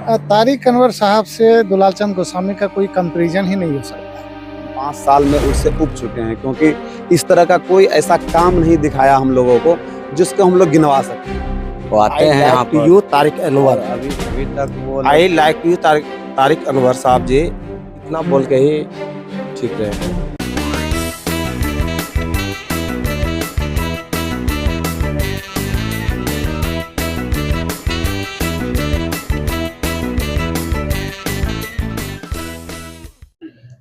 तारिक अनवर साहब से दुलाल चंद गोस्वामी का कोई कंपैरिजन ही नहीं हो सकता। 5 साल में उससे उब चुके हैं, क्योंकि इस तरह का कोई ऐसा काम नहीं दिखाया हम लोगों को जिसको हम लोग गिनवा सकते। वो आते हैं यहाँ पर। यू तारिक अनवर, अभी तक वो I like you Tariq Anwar साहब जी, इतना बोल के ही ठीक रहे।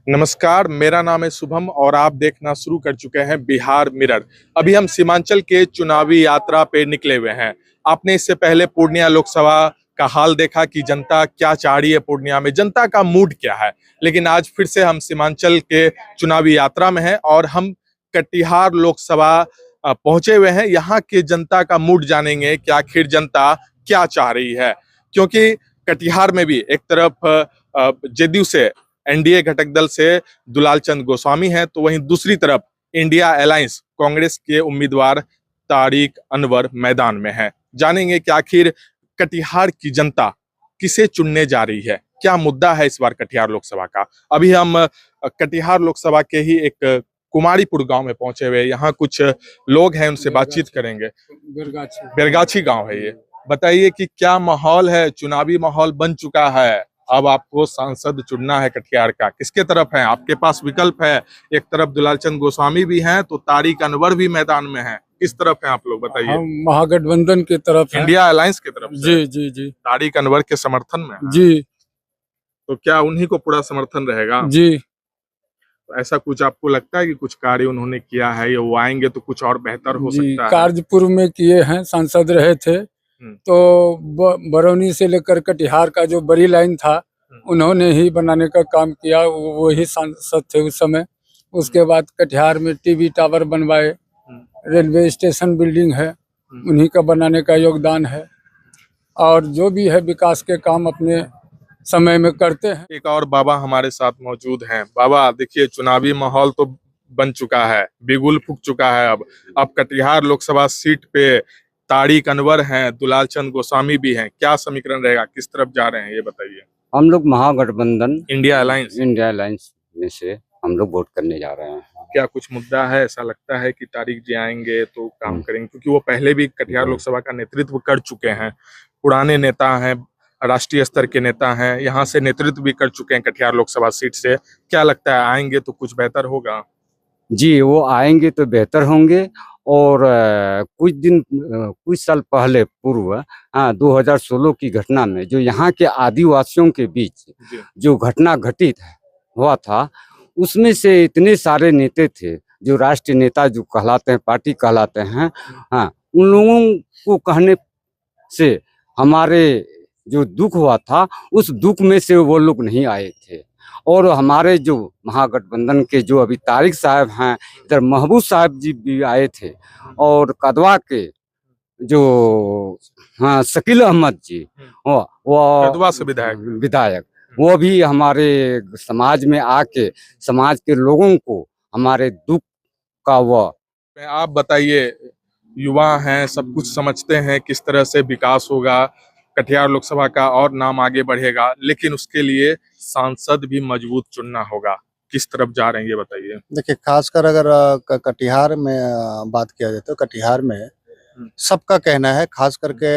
नमस्कार, मेरा नाम है शुभम और आप देखना शुरू कर चुके हैं बिहार मिरर। अभी हम सीमांचल के चुनावी यात्रा पे निकले हुए हैं। आपने इससे पहले पूर्णिया लोकसभा का हाल देखा कि जनता क्या चाह रही है, पूर्णिया में जनता का मूड क्या है। लेकिन आज फिर से हम सीमांचल के चुनावी यात्रा में हैं और हम कटिहार लोकसभा पहुंचे हुए हैं। यहाँ के जनता का मूड जानेंगे कि आखिर जनता क्या चाह रही है, क्योंकि कटिहार में भी एक तरफ जेडीयू से एनडीए घटक दल से दुलाल चंद गोस्वामी हैं, तो वहीं दूसरी तरफ इंडिया अलायंस कांग्रेस के उम्मीदवार तारिक अनवर मैदान में हैं। जानेंगे कि आखिर कटिहार की जनता किसे चुनने जा रही है, क्या मुद्दा है इस बार कटिहार लोकसभा का। अभी हम कटिहार लोकसभा के ही एक कुमारीपुर गांव में पहुंचे हुए, यहाँ कुछ लोग हैं, उनसे बातचीत करेंगे। बेरगाछी गांव है ये। बताइए कि क्या माहौल है, चुनावी माहौल बन चुका है, अब आपको सांसद चुनना है कटिहार का, किसके तरफ है? आपके पास विकल्प है, एक तरफ दुलाल चंद गोस्वामी भी हैं तो तारिक अनवर भी मैदान में हैं। किस तरफ हैं आप लोग, बताइए। हम महागठबंधन की तरफ हैं। इंडिया अलायंस की तरफ से। जी जी जी। तारिक अनवर के समर्थन में हैं। जी। तो क्या उन्हीं को पूरा समर्थन रहेगा? जी। तो ऐसा कुछ आपको लगता है कि कुछ कार्य उन्होंने किया है या वो आएंगे तो कुछ और बेहतर हो सकता है? कार्य पूर्व में किए हैं, सांसद रहे थे, तो बरौनी से लेकर कटिहार का जो बड़ी लाइन था उन्होंने ही बनाने का काम किया, वही सांसद थे उस समय। उसके बाद कटिहार में टीवी टावर बनवाए, रेलवे स्टेशन बिल्डिंग है, उन्हीं का बनाने का योगदान है। और जो भी है विकास के काम अपने समय में करते हैं। एक और बाबा हमारे साथ मौजूद हैं। बाबा देखिए, चुनावी माहौल तो बन चुका है, बिगुल फूक चुका है। अब कटिहार लोकसभा सीट पे तारिक अनवर हैं, दुलाल चंद गोस्वामी भी हैं, क्या समीकरण रहेगा, किस तरफ जा रहे हैं ये बताइए। हम लोग महागठबंधन इंडिया अलायंस में से हम लोग वोट करने जा रहे हैं। क्या कुछ मुद्दा है, ऐसा लगता है कि तारिक जी आएंगे तो काम करेंगे, क्योंकि वो पहले भी कटिहार लोकसभा का नेतृत्व कर चुके हैं, पुराने नेता हैं, राष्ट्रीय स्तर के नेता हैं, यहाँ से नेतृत्व भी कर चुके हैं कटिहार लोकसभा सीट से। क्या लगता है आएंगे तो कुछ बेहतर होगा? जी, वो आएंगे तो बेहतर होंगे। और कुछ साल पहले पूर्व 2016 की घटना में जो यहाँ के आदिवासियों के बीच जो घटना घटित हुआ था, उसमें से इतने सारे नेता थे जो राष्ट्रीय नेता जो कहलाते हैं, पार्टी कहलाते हैं, उन लोगों को कहने से हमारे जो दुख हुआ था, उस दुख में से वो लोग नहीं आए थे। और हमारे जो महागठबंधन के जो अभी तारिक साहब हैं, इधर महबूब साहब जी भी आए थे, और कदवा के जो शकील अहमद जी, वो कदवा से विधायक, वो भी हमारे समाज में आके समाज के लोगों को हमारे दुख का आप बताइए, युवा हैं, सब कुछ समझते हैं किस तरह से विकास होगा, कटिहार लोकसभा का और नाम आगे बढ़ेगा, लेकिन उसके लिए सांसद भी मजबूत चुनना होगा। किस तरफ जा रहे हैं ये बताइए। देखिए, खासकर अगर कटिहार में बात किया जाए तो कटिहार में सबका कहना है, खास करके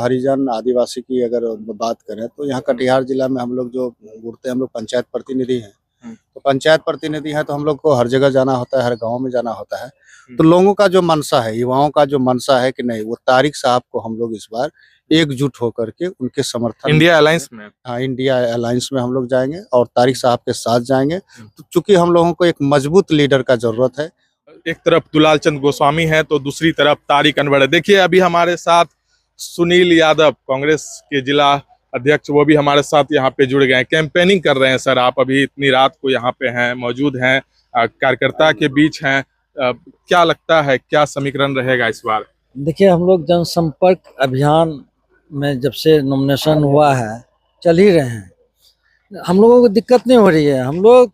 हरिजन आदिवासी की अगर बात करें तो यहाँ कटिहार जिला में हम लोग जो जुड़ते हैं, हम लोग पंचायत प्रतिनिधि हैं। तो पंचायत प्रतिनिधि हैं तो हम लोग को हर जगह जाना होता है, हर गांव में जाना होता है। तो लोगों का जो मनसा है, युवाओं का जो मनसा है कि नहीं, वो तारिक साहब को हम लोग इस बार एकजुट होकर के उनके समर्थन इंडिया अलायंस में, इंडिया अलायंस में हम लोग जाएंगे और तारिक साहब के साथ जाएंगे। तो चूंकि हम लोगों को एक मजबूत लीडर का जरूरत है। एक तरफ दुलाल चंद गोस्वामी है तो दूसरी तरफ तारिक अनवर है। देखिए, अभी हमारे साथ सुनील यादव, कांग्रेस के जिला अध्यक्ष, वो भी हमारे साथ यहाँ पे जुड़ गए हैं, कैंपेनिंग कर रहे हैं। सर, आप अभी इतनी रात को यहाँ पे हैं, मौजूद हैं, कार्यकर्ता के बीच हैं, क्या लगता है क्या समीकरण रहेगा इस बार? देखिए, हम लोग जनसंपर्क अभियान में जब से नॉमिनेशन हुआ है चल ही रहे हैं, हम लोगों को दिक्कत नहीं हो रही है। हम लोग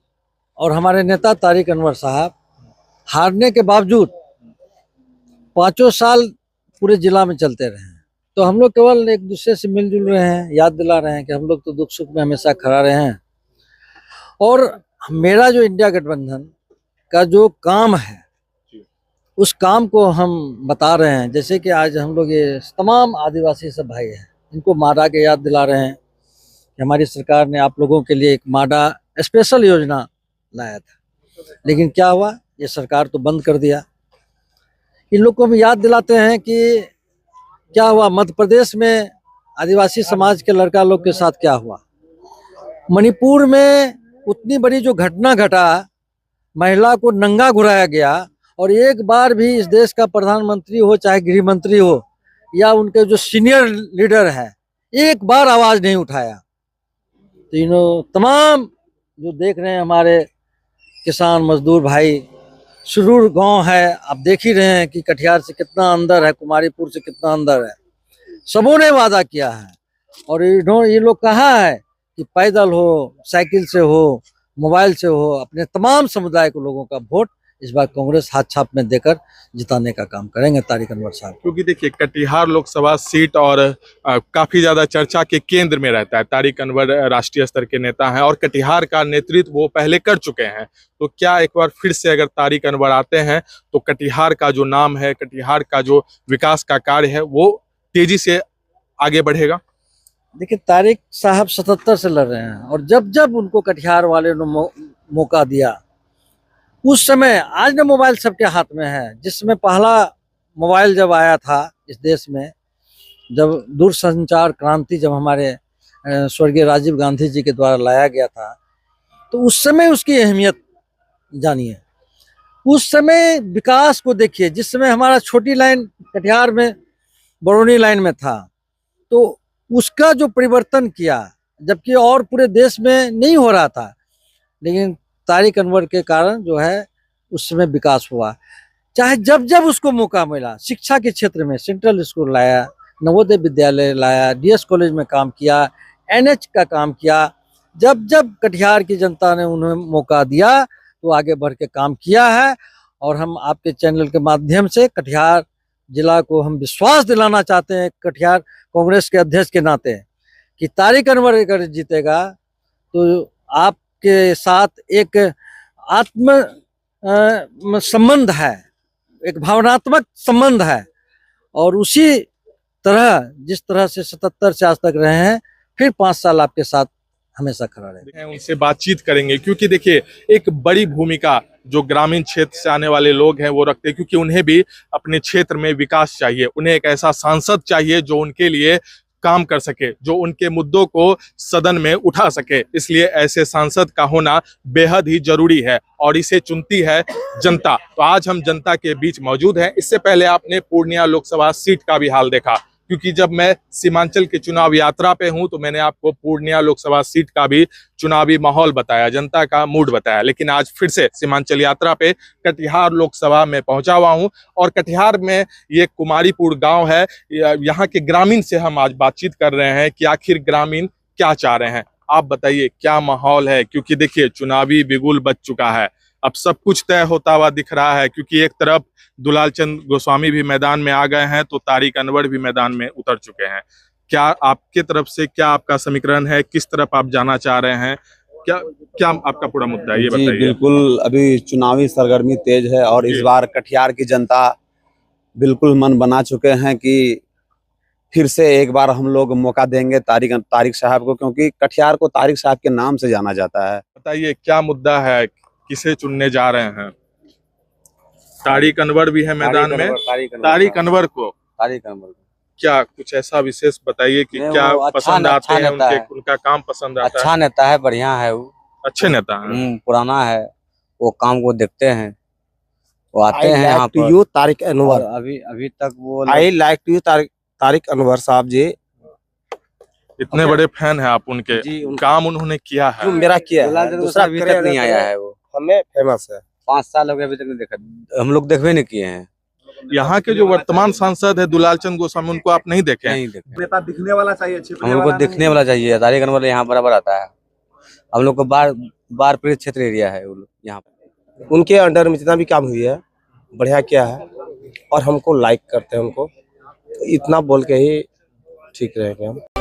और हमारे नेता तारिक अनवर साहब हारने के बावजूद 5 साल पूरे जिला में चलते रहे हैं, तो हम लोग केवल एक दूसरे से मिलजुल रहे हैं, याद दिला रहे हैं कि हम लोग तो दुख सुख में हमेशा खड़ा रहे हैं। और मेरा जो इंडिया गठबंधन का जो काम है उस काम को हम बता रहे हैं। जैसे कि आज हम लोग ये तमाम आदिवासी सब भाई हैं, इनको माडा के याद दिला रहे हैं कि हमारी सरकार ने आप लोगों के लिए एक माडा स्पेशल योजना लाया था, लेकिन क्या हुआ, ये सरकार तो बंद कर दिया। इन लोग को हम याद दिलाते हैं कि क्या हुआ मध्य प्रदेश में आदिवासी समाज के लड़का लोग के साथ क्या हुआ। मणिपुर में उतनी बड़ी जो घटना घटा, महिला को नंगा घुराया गया, और एक बार भी इस देश का प्रधानमंत्री हो चाहे गृह मंत्री हो या उनके जो सीनियर लीडर है, एक बार आवाज नहीं उठाया। तो इन्हों तमाम जो देख रहे हैं हमारे किसान मजदूर भाई, सुरूर गांव है, आप देख ही रहे हैं कि कटिहार से कितना अंदर है, कुमारीपुर से कितना अंदर है। सबों ने वादा किया है और ये लोग कहा है कि पैदल हो, साइकिल से हो, मोबाइल से हो, अपने तमाम समुदाय के लोगों का वोट इस बार कांग्रेस हाथ छाप में देकर जिताने का काम करेंगे तारिक अनवर साहब। क्योंकि देखिए कटिहार लोकसभा सीट और काफी ज्यादा चर्चा के केंद्र में रहता है। तारिक अनवर राष्ट्रीय स्तर के नेता हैं और कटिहार का नेतृत्व वो पहले कर चुके हैं। तो क्या एक बार फिर से अगर तारिक अनवर आते हैं तो कटिहार का जो नाम है, कटिहार का जो विकास का कार्य है, वो तेजी से आगे बढ़ेगा? देखिए तारिक साहब 77 से लड़ रहे हैं और जब जब उनको कटिहार वाले ने मौका दिया उस समय, आज ना मोबाइल सबके हाथ में है, जिसमें पहला मोबाइल जब आया था इस देश में, जब दूरसंचार क्रांति जब हमारे स्वर्गीय राजीव गांधी जी के द्वारा लाया गया था, तो उस समय उसकी अहमियत जानिए। उस समय विकास को देखिए, जिस समय हमारा छोटी लाइन कटिहार में बरौनी लाइन में था, तो उसका जो परिवर्तन किया, जबकि और पूरे देश में नहीं हो रहा था, लेकिन तारिक अनवर के कारण जो है उस समय विकास हुआ। चाहे जब जब उसको मौका मिला, शिक्षा के क्षेत्र में सेंट्रल स्कूल लाया, नवोदय विद्यालय लाया, डीएस कॉलेज में काम किया, एनएच का काम किया। जब जब कटिहार की जनता ने उन्हें मौका दिया तो आगे बढ़ के काम किया है। और हम आपके चैनल के माध्यम से कटिहार जिला को हम विश्वास दिलाना चाहते हैं, कटिहार कांग्रेस के अध्यक्ष के नाते, कि तारिक अनवर अगर जीतेगा तो आप के साथ एक आत्म संबंध है, एक भावनात्मक संबंध है, और उसी तरह जिस तरह से 77 से आज तक रहे हैं, फिर 5 साल आपके साथ हमेशा खड़ा रहेंगे। उनसे बातचीत करेंगे, क्योंकि देखिए एक बड़ी भूमिका जो ग्रामीण क्षेत्र से आने वाले लोग हैं वो रखते हैं, क्योंकि उन्हें भी अपने क्षेत्र में विकास चाहिए। उन्हें एक ऐसा सांसद चाहिए जो उनके लिए काम कर सके, जो उनके मुद्दों को सदन में उठा सके। इसलिए ऐसे सांसद का होना बेहद ही जरूरी है और इसे चुनती है जनता। तो आज हम जनता के बीच मौजूद हैं। इससे पहले आपने पूर्णिया लोकसभा सीट का भी हाल देखा, क्योंकि जब मैं सीमांचल की चुनाव यात्रा पे हूं तो मैंने आपको पूर्णिया लोकसभा सीट का भी चुनावी माहौल बताया, जनता का मूड बताया। लेकिन आज फिर से सीमांचल यात्रा पे कटिहार लोकसभा में पहुंचा हुआ हूं और कटिहार में ये कुमारीपुर गांव है। यहाँ के ग्रामीण से हम आज बातचीत कर रहे हैं कि आखिर ग्रामीण क्या चाह रहे हैं। आप बताइए क्या माहौल है, क्योंकि देखिए चुनावी बिगुल बज चुका है, अब सब कुछ तय होता हुआ दिख रहा है। क्योंकि एक तरफ दुलाल चंद गोस्वामी भी मैदान में आ गए हैं तो तारिक अनवर भी मैदान में उतर चुके हैं। क्या आपके तरफ से क्या आपका समीकरण है, किस तरफ आप जाना चाह रहे हैं, क्या आपका पूरा मुद्दा है, ये जी बताइए। बिल्कुल, अभी चुनावी सरगर्मी तेज है और इस बार कटिहार की जनता बिल्कुल मन बना चुके हैं कि फिर से एक बार हम लोग मौका देंगे तारिक साहब को, क्योंकि कटिहार को तारिक साहब के नाम से जाना जाता है। बताइए क्या मुद्दा है, किसे चुनने जा रहे हैं? तारिक अनवर भी है मैदान में, तारिक अनवर को क्या कुछ ऐसा विशेष बताइए कि क्या पसंद आते हैं उनका काम पसंद आता है? अच्छा नेता है, बढ़िया है वो, अच्छे नेता हैं। पुराना है, वो काम को देखते हैं, वो आते हैं यहाँ पर। यू तारिक अनवर, अभी तक वो I like to you Tariq Anwar साहब जी। इतने बड़े फैन हैं आप उनके, काम उन्होंने किया है। मेरा किया है, दूसरा अभी तक नहीं आया है, वो हमें फेमस है। 5 साल हो गए अभी तक नहीं देखा, हम लोग देखबे नहीं किए हैं। यहाँ के जो वर्तमान सांसद है दुलाल चंद गोस्वामी, उनको आप नहीं देखे? नहीं देखे। नेता दिखने वाला चाहिए, हम लोग को दिखने वाला चाहिए। तारिक अनवर यहाँ बराबर आता है। हम लोग को बार पीड़ित क्षेत्र एरिया है यहाँ पे। उनके अंडर में जितना भी काम हुई है बढ़िया किया है और हमको लाइक करते हैं उनको। तो इतना बोल के ही ठीक रहेंगे हम।